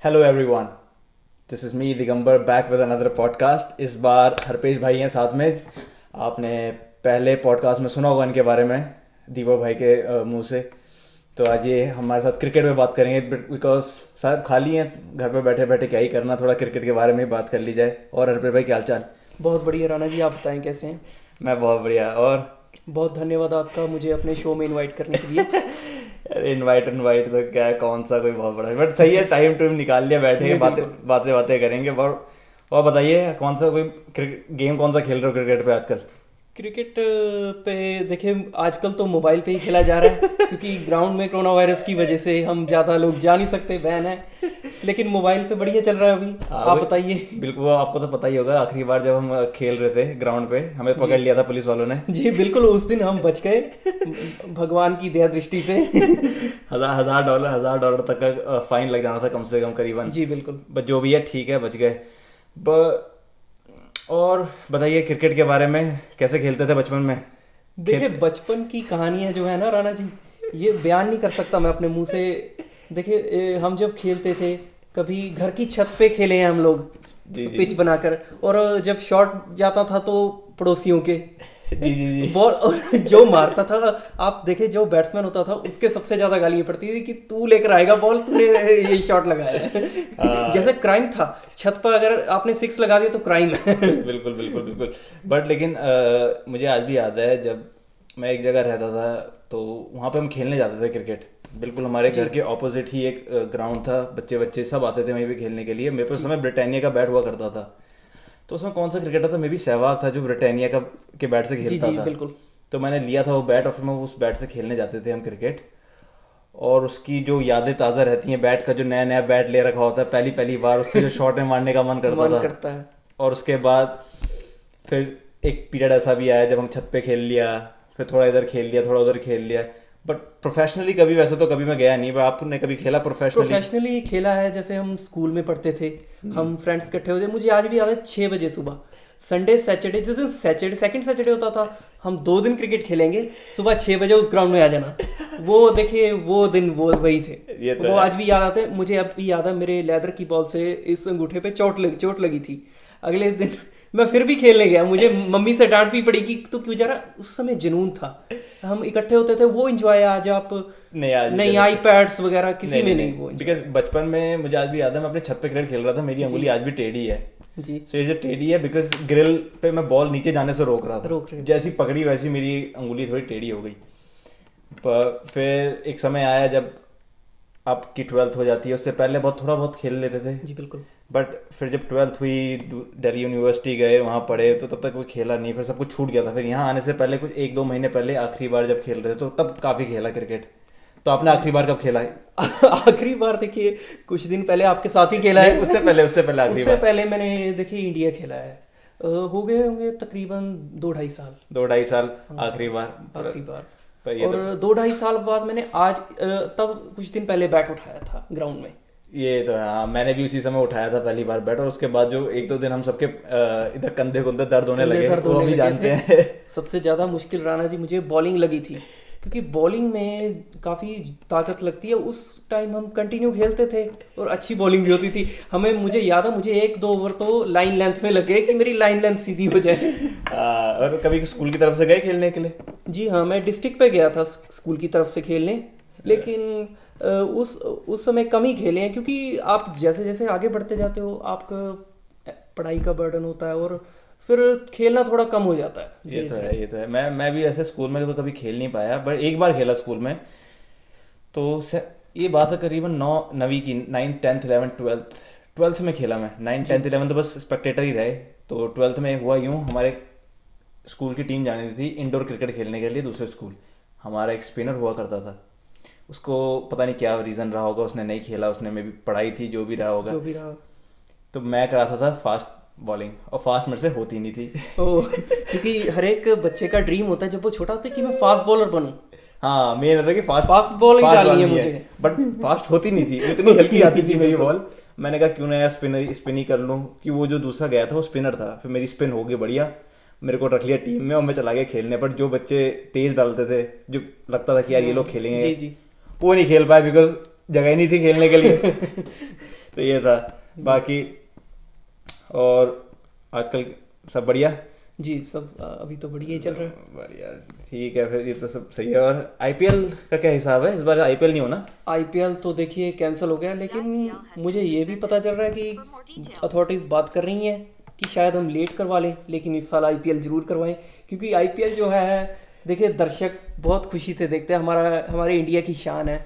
Hello everyone, this is me Digambar back with another podcast. इस बार हरपेश भाई हैं साथ में। आपने पहले पॉडकास्ट में सुना होगा इनके बारे में दीपक भाई के मुंह से। तो आज ये हमारे साथ क्रिकेट में बात करेंगे बिकॉज साहब खाली हैं घर पे बैठे बैठे, क्या ही करना, थोड़ा क्रिकेट के बारे में बात कर ली जाए। और हरपेश भाई क्या हाल चाल? बहुत बढ़िया राणा जी, आप बताएं कैसे हैं? मैं बहुत बढ़िया। और बहुत धन्यवाद आपका मुझे अपने शो में इनवाइट करने के लिए। अरे इनवाइट तो क्या है, कौन सा कोई बहुत बड़ा, बट सही है, टाइम टूम निकाल लिया, बैठे बातें करेंगे। और बताइए कौन सा कोई गेम कौन सा खेल रहे हो क्रिकेट पे आजकल? क्रिकेट पे देखिए आजकल तो मोबाइल पे ही खेला जा रहा है क्योंकि ग्राउंड में कोरोना वायरस की वजह से हम ज़्यादा लोग जा नहीं सकते, बैन है। लेकिन मोबाइल पे बढ़िया चल रहा है अभी। आप बताइए। बिल्कुल, आपको तो पता ही होगा, आखिरी बार जब हम खेल रहे थे ग्राउंड पे हमें पकड़ लिया था पुलिस वालों ने। जी बिल्कुल, उस दिन हम बच गए भगवान की दया दृष्टि से। $1000 तक का फाइन लग जाना था कम से कम करीबन। जी बिल्कुल, बट जो भी है ठीक है, बच गए। और बताइए क्रिकेट के बारे में, कैसे खेलते थे बचपन में? देखिए बचपन की कहानियां जो है ना राणा जी, ये बयान नहीं कर सकता मैं अपने मुंह से। देखिए हम जब खेलते थे, कभी घर की छत पे खेले हैं हम लोग, पिच बनाकर, और जब शॉट जाता था तो पड़ोसियों के जी बॉल, और जो मारता था, आप देखे जो बैट्समैन होता था उसके सबसे ज्यादा गालियां पड़ती थी कि तू लेकर आएगा बॉल, तूने ये शॉट लगाया है। जैसे क्राइम था, छत पर अगर आपने 6 लगा दिया तो क्राइम है। बिल्कुल। बट लेकिन मुझे आज भी याद है जब मैं एक जगह रहता था तो वहाँ पे हम खेलने जाते थे क्रिकेट। बिल्कुल हमारे घर के ऑपोजिट ही एक ग्राउंड था, बच्चे सब आते थे वहीं पे खेलने के लिए। मेरे पास उस समय ब्रिटानिया का बैट हुआ करता था, तो उसमें कौन सा क्रिकेटर था, मे बी सहवाग था जो ब्रिटानिया का के बैट से खेलता था। बिल्कुल। तो मैंने लिया था वो बैट और फिर मैं उस बैट से खेलने जाते थे हम क्रिकेट। और उसकी जो यादें ताज़ा रहती हैं, बैट का जो नया नया बैट ले रखा होता है, पहली बार उससे जो शॉट में मारने का मन करता है। और उसके बाद फिर एक पीरियड ऐसा भी आया जब हम छत पे खेल लिया, फिर थोड़ा इधर खेल लिया, थोड़ा उधर खेल लिया। बट प्रोफेशनली कभी, वैसे तो कभी मैं गया नहीं। पर आपने कभी खेला प्रोफेशनली खेला है। जैसे हम स्कूल में पढ़ते थे, हम फ्रेंड्स इकट्ठे होते, मुझे आज भी याद है 6 बजे सुबह, संडे सैटरडे, जैसे सैटरडे सेकंड सैटरडे होता था, हम 2 दिन क्रिकेट खेलेंगे, सुबह 6 बजे उस ग्राउंड में आ जाना। वो देखिए वो दिन वो वही थे, वो आज भी याद आते हैं मुझे। अब भी याद है मेरे लेदर की बॉल से इस अंगूठे पे चोट लगी थी। अगले दिन मैं फिर भी खेलने गया, मुझे मम्मी से डांट भी पड़ी कि तू क्यों जा रहा। उस समय जुनून था, हम इकट्ठे होते थे, वो एंजॉय आज आप नहीं आईपैड्स वगैरह किसी में नहीं। वो बिकॉज बचपन में मुझे आज भी याद है, मैं अपने छत पे क्रिकेट खेल रहा था, मेरी अंगुली आज भी टेढ़ी है जी। तो ये जो टेढ़ी है बिकॉज ग्रिल पे मैं बॉल नीचे जाने से रोक रहा था, जैसी पकड़ी वैसी मेरी अंगुली थोड़ी टेढ़ी हो गई। पर फिर एक समय आया जब आपकी 12th हो जाती है, उससे पहले थोड़ा बहुत खेल लेते थे जी बिल्कुल। बट फिर जब 12th हुई, दिल्ली यूनिवर्सिटी गए, वहाँ पढ़े, तो तब तक कोई खेला नहीं, फिर सब कुछ छूट गया था। फिर यहाँ आने से पहले कुछ 1-2 महीने पहले आखिरी बार जब खेल रहे थे तो तब काफ़ी खेला क्रिकेट। तो आपने आखिरी बार कब खेला है? आखिरी बार देखिए कुछ दिन पहले आपके साथ ही खेला है। उससे पहले मैंने देखिए इंडिया खेला है। हो गए होंगे तकरीबन 2-2.5 साल। आखिरी बार और 2-2.5 साल बाद मैंने आज तब कुछ दिन पहले बैट उठाया था ग्राउंड में। ये तो हाँ, मैंने भी उसी समय उठाया था पहली बार बैट। और उसके बाद जो 1-2 दिन हम सबके इधर कंधे दर्द होने लगे, वो भी जानते हैं। सबसे ज्यादा मुश्किल राणा जी मुझे बॉलिंग लगी थी, क्योंकि बॉलिंग में काफ़ी ताकत लगती है। उस टाइम हम कंटिन्यू खेलते थे और अच्छी बॉलिंग भी होती थी। मुझे याद है, मुझे 1-2 ओवर तो लाइन लेंथ में लगे कि मेरी लाइन लेंथ सीधी हो जाए। और कभी स्कूल की तरफ से गए खेलने के लिए? जी हाँ, मैं डिस्ट्रिक्ट पे गया था स्कूल की तरफ से खेलने, लेकिन उस समय कम ही खेले हैं, क्योंकि आप जैसे जैसे आगे बढ़ते जाते हो आपका पढ़ाई का बर्डन होता है और फिर खेलना थोड़ा कम हो जाता है। ये तो है। मैं भी ऐसे स्कूल में तो कभी खेल नहीं पाया, बट एक बार खेला स्कूल में। तो ये बात है करीबन 9वीं की, 9th 10th 11th 12th में खेला मैं। 9th 10th 11th तो बस स्पेक्टेटर ही रहे। तो 12th में हुआ यूँ, हमारे स्कूल की टीम जानी थी इंडोर क्रिकेट खेलने के लिए दूसरे स्कूल। हमारा एक स्पिनर हुआ करता था, उसको पता नहीं क्या रीज़न रहा होगा, उसने नहीं खेला, उसने में भी पढ़ाई थी, जो भी रहा होगा। तो मैं कराता था फास्ट बॉलिंग, और फास्ट मेरे से होती नहीं थी। क्योंकि हर एक बच्चे का ड्रीम होता है जब वो छोटा होता है कि मैं फास्ट बॉलर बनूं। हाँ, मेरा था कि फास्ट बॉलिंग डालनी है मुझे, बट फास्ट होती नहीं थी, इतनी हल्की आती थी मेरी बॉल। मैंने कहा क्यों ना यार स्पिन ही कर लूँ, कि वो जो दूसरा गया था वो स्पिनर था। फिर मेरी स्पिन हो गई बढ़िया, मेरे को रख लिया टीम में और मैं चला गया खेलने। पर जो बच्चे तेज डालते थे, जो लगता था कि यार ये लोग खेलेंगे, वो नहीं खेल पाए बिकॉज जगह ही नहीं थी खेलने के लिए। तो ये था बाकी। और आजकल सब बढ़िया? जी सब अभी तो बढ़िया ही चल रहा है। बढ़िया, ठीक है फिर, ये तो सब सही है। और आईपीएल का क्या हिसाब है? इस बार आईपीएल नहीं होना? आईपीएल तो देखिए कैंसिल हो गया, लेकिन मुझे ये भी पता चल रहा है कि अथॉरिटीज़ बात कर रही हैं कि शायद हम लेट करवा लें, लेकिन इस साल आईपीएल जरूर करवाएं, क्योंकि आईपीएल जो है देखिए दर्शक बहुत खुशी से देखते हैं। हमारे इंडिया की शान है।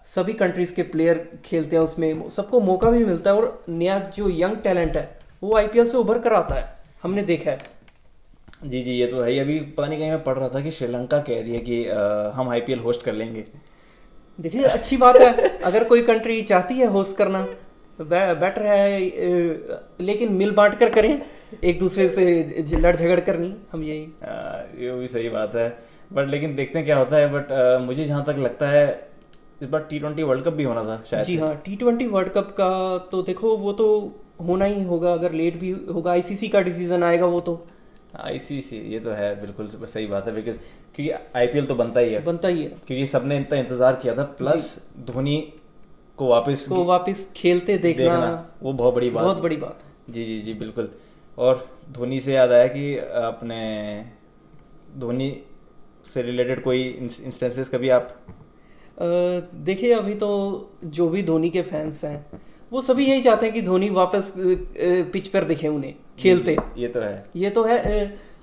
सभी कंट्रीज के प्लेयर खेलते हैं उसमें, सबको मौका भी मिलता है, और नया जो यंग टैलेंट है वो आईपीएल से उभर कर आता है, हमने देखा है। जी जी, ये तो है ही। अभी पता नहीं कहीं मैं पढ़ रहा था कि श्रीलंका कह रही है कि हम आईपीएल होस्ट कर लेंगे। देखिए अच्छी बात है, अगर कोई कंट्री चाहती है होस्ट करना बेटर है, लेकिन मिल बांट कर करें, एक दूसरे से लड़ झगड़ कर नहीं, हम यही। ये भी सही बात है, बट लेकिन देखते हैं क्या होता है। बट मुझे जहाँ तक लगता है इस बार T20 वर्ल्ड कप भी होना था शायद। जी हाँ, T20 वर्ल्ड कप का तो देखो वो तो होना ही होगा, अगर लेट भी होगा आईसीसी का डिसीजन आएगा वो तो। आईसीसी, ये तो है, बिल्कुल सही बात है, बिकॉज क्योंकि आईपीएल तो बनता ही है, क्योंकि सबने इतना इंतजार किया था, प्लस धोनी को वापस खेलते देखना वो बहुत बड़ी बात है। जी जी जी बिल्कुल। और धोनी से याद आया कि अपने धोनी से रिलेटेड कोई इंस्टेंसेस कभी आप देखिए, अभी तो जो भी धोनी के फैंस हैं वो सभी यही चाहते हैं कि धोनी वापस पिच पर दिखे उन्हें खेलते। ये तो है।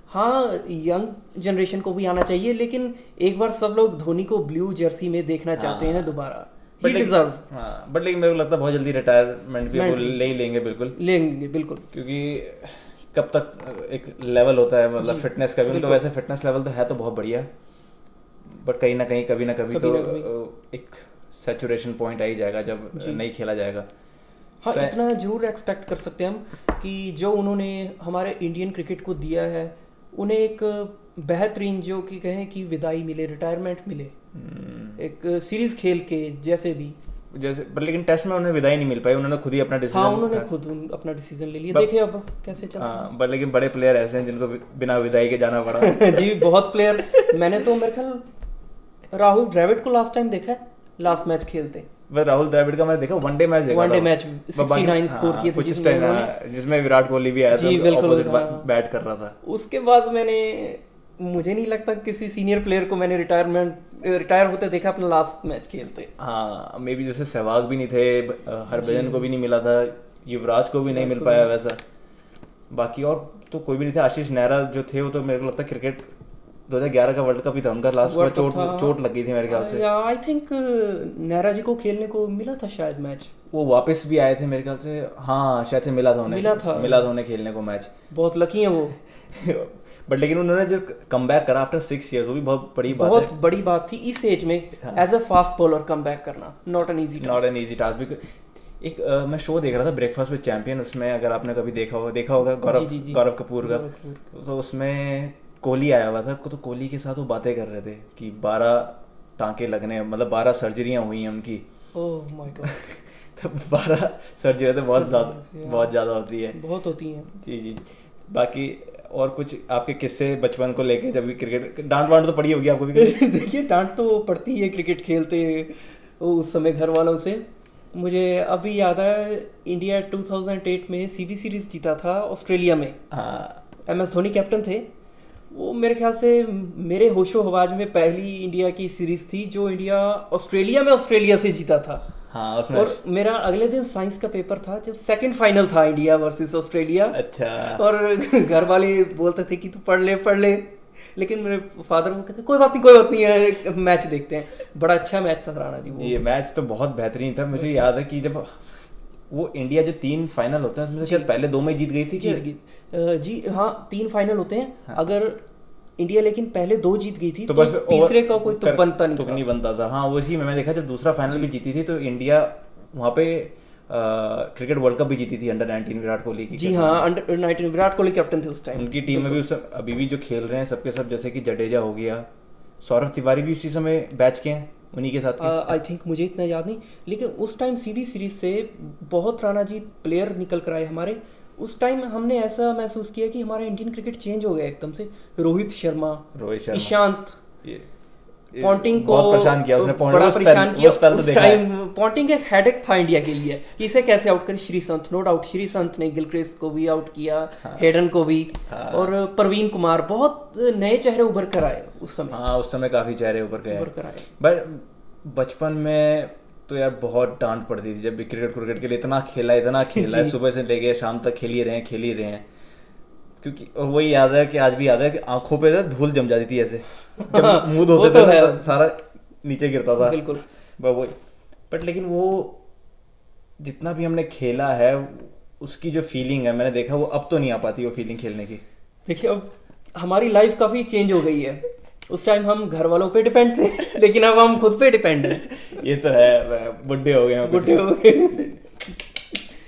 हाँ, यंग जनरेशन को भी आना चाहिए, लेकिन एक बार सब लोग धोनी को ब्लू जर्सी में देखना चाहते हैं दोबारा। बट लेकिन मेरे को लगता है बहुत जल्दी रिटायरमेंट भी ले ही लेंगे, बिल्कुल, क्योंकि कब तक एक लेवल होता है, मतलब फिटनेस का भी, तो वैसे फिटनेस लेवल तो है तो बहुत बढ़िया, बट कहीं ना कहीं कभी ना कभी तो एक सैचुरेशन पॉइंट आ ही जाएगा जब नहीं खेला जाएगा। हाँ, इतना जरूर एक्सपेक्ट कर सकते हैं हम कि जो उन्होंने हमारे इंडियन क्रिकेट को दिया है, उन्हें एक बेहतरीन जो कि कहें कि विदाई मिले, रिटायरमेंट मिले, एक सीरीज खेल के जैसे पर लेकिन टेस्ट में उन्हें विदाई नहीं मिल पाई, उन्होंने खुद ही अपना डिसीजन। हाँ, उन्होंने खुद अपना डिसीजन ले लिया। देखिए अब कैसे चलता है। बट लेकिन बड़े प्लेयर ऐसे हैं जिनको बिना विदाई के जाना पड़ा। जी, बहुत प्लेयर। मैंने तो मेरे ख्याल राहुल द्रविड़ को लास्ट टाइम देखा है, लास्ट मैच खेलते। राहुल द्रविड़ का मैंने देखा वनडे मैच 69 स्कोर किए थे जिसमें विराट कोहली भी आया था, ऑपोजिट बैट कर रहा था। उसके बाद मुझे नहीं लगता किसी सीनियर प्लेयर को मैंने रिटायर होते देखा अपना लास्ट मैच खेलते। हाँ, मे बी जैसे सहवाग भी नहीं थे, हरभजन को भी नहीं मिला था, युवराज को भी नहीं मिल पाया वैसा, बाकी और तो कोई भी नहीं था। आशीष नेहरा जो थे वो तो मेरे को लगता है क्रिकेट 2011 का वर्ल्ड कप ही था उनका, लास्ट में चोट लगी थी मेरे ख्याल से। आई थिंक नेहरा जी को खेलने को मिला था शायद मैच, वो वापस भी आए थे मेरे ख्याल से। हाँ, शायद से मिला था उन्हें खेलने को मैच। बहुत लकी है वो। बट लेकिन उन्होंने जो कमबैक करा आफ्टर 6 इयर्स, वो भी बहुत बड़ी बात थी इस एज में, as a fast bowler comeback करना नॉट एन इजी टास्क। एक मैं शो देख रहा था, ब्रेकफास्ट विद चैंपियन, उसमें अगर आपने कभी देखा होगा गौरव कपूर का, तो उसमें कोहली आया हुआ था, तो कोहली के साथ वो बातें कर रहे थे कि 12 टांके लगने, मतलब 12 सर्जरियां हुई हैं उनकी। Oh my God. तो 12 सर्जरी तो बहुत ज़्यादा होती है, बहुत होती हैं। जी। बाकी और कुछ आपके किस्से बचपन को लेके, जब भी क्रिकेट डांट वांट तो पड़ी होगी आपको भी? देखिए, डांट तो पड़ती है क्रिकेट खेलते उस समय घर वालों से। मुझे अभी याद है इंडिया 2008 में सीबी सीरीज जीता था ऑस्ट्रेलिया में। हाँ, MS धोनी कैप्टन थे। वो मेरे ख्याल से मेरे होशो हवाज में पहली इंडिया की सीरीज थी जो इंडिया ऑस्ट्रेलिया से जीता था। हाँ, उसमें और मेरा अगले दिन साइंस का पेपर था जब सेकंड फाइनल था इंडिया वर्सेस ऑस्ट्रेलिया। अच्छा। और घर वाले बोलते थे कि तू पढ़ ले, लेकिन मेरे फादर वो कहते कोई बात नहीं है, मैच देखते हैं। बड़ा अच्छा मैच था राणा जी वो। ये मैच तो बहुत बेहतरीन था। मुझे याद है कि जब वो इंडिया जो 3 फाइनल होते हैं उसमें से पहले 2 में जीत गई थी। जी हाँ, 3 फाइनल होते हैं। हाँ। अगर इंडिया लेकिन पहले 2 जीत गई थी तो बस तीसरे का कोई तो बनता था। हाँ, वो इसी में मैं देखा जब दूसरा फाइनल भी जीती थी तो इंडिया वहाँ पे क्रिकेट वर्ल्ड कप भी जीती थी अंडर 19 विराट कोहली की। जी हाँ, अंडर 19 विराट कोहली कैप्टन थे उस टाइम। उनकी टीम में भी अभी भी जो खेल रहे हैं सबके सब, जैसे कि जडेजा हो गया, सौरभ तिवारी भी उसी समय बैच के हैं उन्हीं के साथ। आई थिंक मुझे इतना याद नहीं, लेकिन उस टाइम सीबी सीरीज से बहुत राणा जी प्लेयर निकल कर आए हमारे। उस टाइम हमने ऐसा महसूस किया कि हमारा इंडियन क्रिकेट चेंज हो गया एकदम से। रोहित शर्मा, ईशांत, पॉन्टिंग को बहुत परेशान किया उसने, बड़ा परेशान किया वो स्पेल तो उस देखा है। टाइम। पॉन्टिंग एक हेडेक था इंडिया के लिए कि इसे कैसे आउट करें। श्रीसंत, नो डाउट श्रीसंत ने गिलक्रिस्ट को भी आउट किया, हेडन को भी, और प्रवीण कुमार, बहुत नए चेहरे उभर कर आए उस समय। हाँ उस समय काफी चेहरे उभर उभर गए। कर आए। बट बचपन में तो यार बहुत डांट पड़ती थी, जब भी क्रिकेट के लिए इतना खेला है, सुबह से लेके शाम तक खेल ही रहे हैं। क्योंकि और वही याद है कि आज भी याद है कि आंखों पे धूल जम जाती थी ऐसे, जब मुंह धोते तो थे है। तो सारा नीचे गिरता था। बिल्कुल वही। बट लेकिन वो जितना भी हमने खेला है उसकी जो फीलिंग है मैंने देखा वो अब तो नहीं आ पाती वो फीलिंग खेलने की। देखिए अब हमारी लाइफ काफी चेंज हो गई है। उस टाइम हम घर वालों पे डिपेंड थे लेकिन अब हम खुद पे डिपेंड हैं। ये तो है, बुढ़े हो गए हैं, बुढ़े हो गए।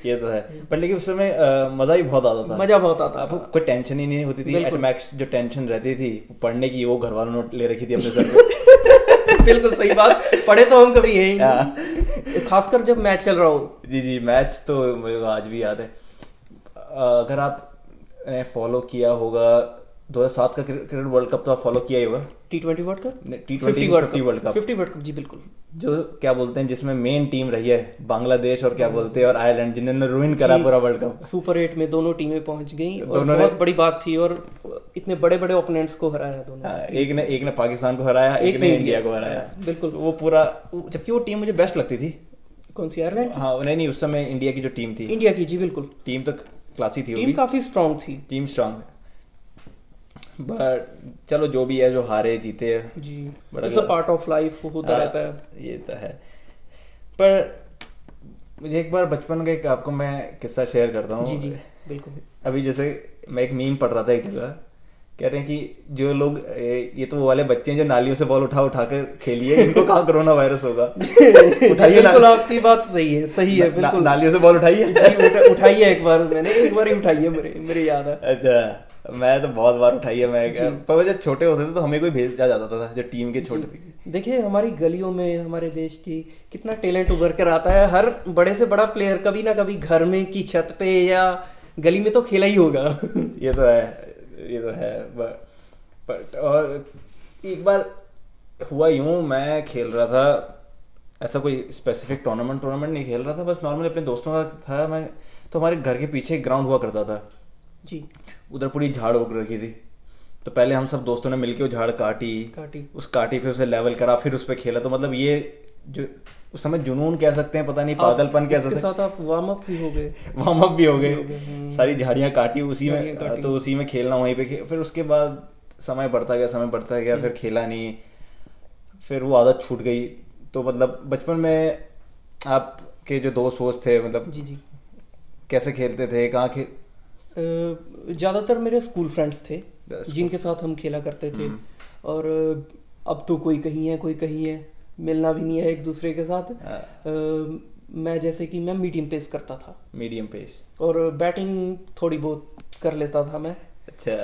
ये तो है। पर लेकिन उस समय मजा ही बहुत आता था, मजा बहुत आता आपको था। कोई टेंशन ही नहीं होती थी। बिल्कुल। एट मैक्स जो टेंशन रहती थी पढ़ने की वो घर वालों ने ले रखी थी अपने सर पे। बिल्कुल सही बात, पढ़े तो हम कभी है ही नहीं। खासकर जब मैच चल रहा हो। जी मैच तो मुझे आज भी याद है। अगर आपने फॉलो किया होगा 2007 का क्रिकेट वर्ल्ड कप तो आप फॉलो किया ही होगा। T20 world cup, T20 world cup, 50 world cup, जी बिल्कुल। जो क्या बोलते हैं जिसमें मेन टीम रही है बांग्लादेश और क्या बोलते हैं और आयरलैंड, जिन्होंने रूइन करा पूरा वर्ल्ड कप। सुपर 8 में दोनों टीमें पहुंच गई और दोनों बहुत बड़ी बात थी, और इतने बड़े बड़े ओपोनेंट्स को हराया दोनों। एक ने पाकिस्तान को हराया, एक ने इंडिया को हराया। बिल्कुल। वो पूरा, जबकि वो टीम मुझे बेस्ट लगती थी। कौन सी, आयरलैंड? हाँ नहीं उस समय इंडिया की जो टीम थी, इंडिया की, जी बिल्कुल। टीम तो क्लासी थी, टीम काफी स्ट्रांग थी। Team strong. बट चलो जो भी है, जो हारे जीते जी, बड़ा it's a part of life, होता रहता है। ये तो है। पर मुझे एक बार बचपन का एक आपको मैं किस्सा शेयर करता हूँ। जी जी बिल्कुल। अभी जैसे मैं एक मीम पढ़ रहा था एक जगह, कह रहे हैं कि जो लोग ये तो वो वाले बच्चे हैं जो नालियों से बॉल उठा कर खेलिए, इनको कहाँ कोरोना वायरस होगा। उठाइए, बिल्कुल आपकी बात सही है, सही है बिल्कुल। नालियों से बॉल उठाइए। उठाइए एक बार, मैंने एक बार ही उठाई है, मेरे याद है। अच्छा, मैं तो बहुत बार उठाई है। मैं पर जब छोटे होते थे तो हमें कोई भेजा जाता था जो टीम के छोटे थे। देखिए हमारी गलियों में हमारे देश की कितना टैलेंट उभर कर आता है। हर बड़े से बड़ा प्लेयर कभी ना कभी घर में की छत पे या गली में तो खेला ही होगा। ये तो है। बट और एक बार हुआ यूं, मैं खेल रहा था, ऐसा कोई स्पेसिफिक टूर्नामेंट नहीं खेल रहा था, बस नॉर्मली अपने दोस्तों का था। मैं तो हमारे घर के पीछे एक ग्राउंड हुआ करता था जी, उधर पूरी झाड़ उग रखी थी। तो पहले हम सब दोस्तों ने मिलके वो झाड़ काटी उस काटी फिर उसे लेवल करा, फिर उस पर खेला। तो मतलब ये जो उस समय जुनून कह सकते हैं, पता नहीं पागलपन कह सकते हैं। साथ आप वार्म अप भी हो गए। सारी झाड़ियाँ काटी उसी में, तो उसी में खेलना वहीं पे। फिर उसके बाद समय बढ़ता गया, फिर खेला नहीं, फिर वो आदत छूट गई। तो मतलब बचपन में आपके जो दोस्त वोस्त थे, मतलब जी कैसे खेलते थे, कहाँ ज़्यादातर मेरे स्कूल फ्रेंड्स थे जिनके साथ हम खेला करते थे। और अब तो कोई कहीं है, कोई कहीं है, मिलना भी नहीं है एक दूसरे के साथ। मैं जैसे कि मैं मीडियम पेस करता था, और बैटिंग थोड़ी बहुत कर लेता था मैं। अच्छा।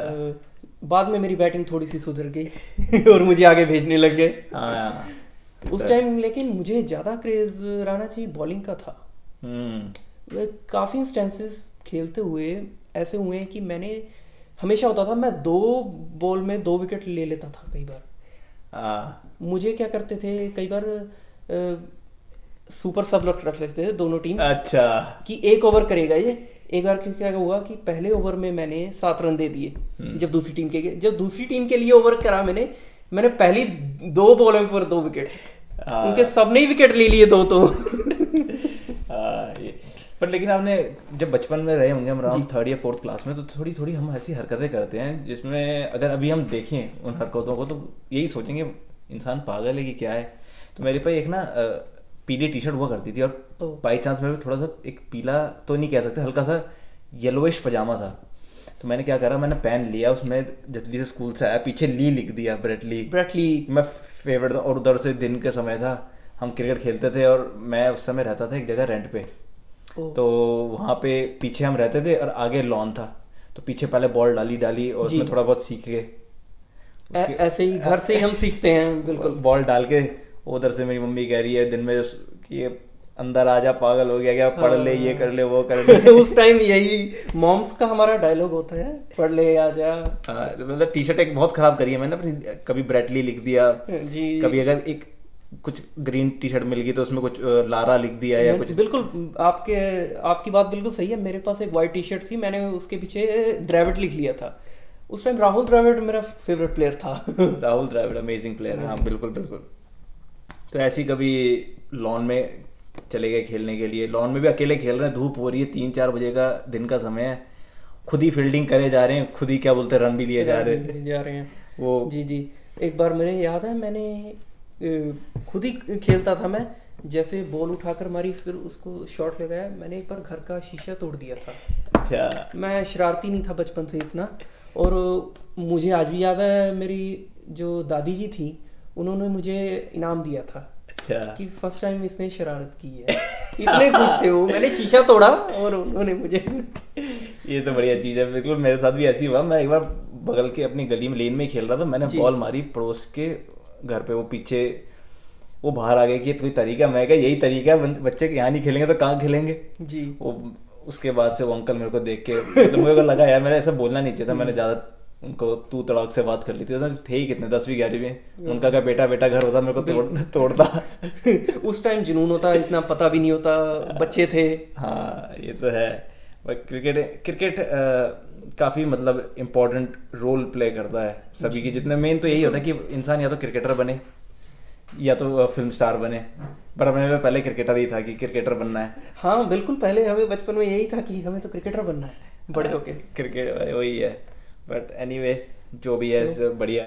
बाद में मेरी बैटिंग थोड़ी सी सुधर गई और मुझे आगे भेजने लग गए। उस टाइम लेकिन मुझे ज़्यादा क्रेज रहना चाहिए बॉलिंग का था। काफ़ी इंस्टेंसेस खेलते हुए ऐसे हुए हैं कि मैंने हमेशा होता था मैं 2 बॉल में 2 विकेट ले लेता था। कई बार मुझे क्या करते थे, कई बार सुपर सब रख लेते थे दोनों टीम। अच्छा। कि 1 ओवर करेगा ये। एक बार क्या हुआ कि पहले ओवर में मैंने 7 रन दे दिए। जब दूसरी टीम के लिए ओवर करा मैंने पहली 2 बॉलों पर 2 विकेट, उनके सबने ही विकेट ले लिए 2 तो। पर लेकिन आपने जब बचपन में रहे होंगे, हम अराउंड 3rd या 4th क्लास में, तो थोड़ी हम ऐसी हरकतें करते हैं जिसमें अगर अभी हम देखें उन हरकतों को तो यही सोचेंगे इंसान पागल है कि क्या है। तो मेरे पास एक ना पीली टी शर्ट हुआ करती थी, और बाई चांस में भी थोड़ा सा एक पीला तो नहीं कह सकते, हल्का सा येलोइश पजामा था। तो मैंने क्या करा, मैंने पेन लिया, उसमें जल्दी से स्कूल से आया, पीछे ली लिख दिया, ब्रेटली मैं फेवरेट था। और उधर से दिन के समय था, हम क्रिकेट खेलते थे, और मैं उस समय रहता था एक जगह रेंट पे। तो वहाँ पे पीछे हम रहते थे और आगे लॉन था, तो पीछे पहले बॉल डाली और उसमें थोड़ा बहुत सीख गए। ऐसे ही घर से ही हम सीखते हैं। बिल्कुल। बॉल डाल के उधर से मेरी मम्मी कह रही है दिन में कि अंदर आ जा पागल हो गया क्या, पढ़ ले, ये कर ले, वो कर ले। उस टाइम यही मॉम्स का हमारा डायलॉग होता है, पढ़ ले आ जा। हाँ, मतलब टी शर्ट एक बहुत खराब करी है मैंने अपनी, कभी ब्रेटली लिख दिया जी कभी, अगर एक कुछ ग्रीन टी शर्ट मिल गई तो उसमें कुछ लारा लिख दिया या कुछ। बिल्कुल आपकी बात बिल्कुल सही है। मेरे पास एक वाइट टी शर्ट थी, मैंने उसके पीछे द्रविड़ लिख लिया था। उस टाइम राहुल द्रविड़ मेरा फेवरेट प्लेयर था। राहुल द्रविड़ अमेजिंग प्लेयर है, हाँ बिल्कुल बिल्कुल। तो ऐसी कभी लॉन में चले गए खेलने के लिए, लॉन में भी अकेले खेल रहे हैं, धूप हो रही है, 3-4 बजे का दिन का समय है, खुद ही फील्डिंग करे जा रहे हैं, खुद ही क्या बोलते हैं रन भी लिए जा रहे हैं वो। जी एक बार मेरे याद है, मैंने खुद ही खेलता था मैं, जैसे बॉल उठाकर मारी, फिर उसको शॉट लगाया, मैंने एक बार घर का शीशा तोड़ दिया था। अच्छा। मैं शरारती नहीं था बचपन से इतना, और मुझे आज भी याद है मेरी जो दादी जी थी उन्होंने मुझे इनाम दिया था। अच्छा। कि फर्स्ट टाइम इसने शरारत की है। इतने खुश थे वो, मैंने शीशा तोड़ा और उन्होंने मुझे ये तो बढ़िया चीज़ है। बिल्कुल मेरे साथ भी ऐसी हुआ, मैं एक बार बगल के अपनी गली में लेन में खेल रहा था, मैंने बॉल मारी पड़ोस के घर पे, वो पीछे वो बाहर आ गए कि कोई तरीका, मैं कहा यही तरीका है, बच्चे यहाँ नहीं खेलेंगे तो कहाँ खेलेंगे जी। वो उसके बाद से वो अंकल मेरे को देख के, मतलब मेरे को लगा यार मैंने ऐसा बोलना नहीं चाहिए था, मैंने ज्यादा उनको तू तड़ाक से बात कर ली थी। थे ही कितने 10वीं 11वीं, उनका क्या बेटा बेटा घर होता, मेरे को तोड़ता। उस टाइम जुनून होता, इतना पता भी नहीं होता, बच्चे थे। हाँ ये तो है। क्रिकेट काफ़ी मतलब इम्पोर्टेंट रोल प्ले करता है सभी की, जितने मेन तो यही होता है कि इंसान या तो क्रिकेटर बने या तो फिल्म स्टार बने, पर हमें पहले क्रिकेटर ही था कि क्रिकेटर बनना है। हाँ बिल्कुल, पहले हमें बचपन में यही था कि हमें तो क्रिकेटर बनना है बड़े होके। क्रिकेट वही है, बट एनीवे जो भी है बढ़िया।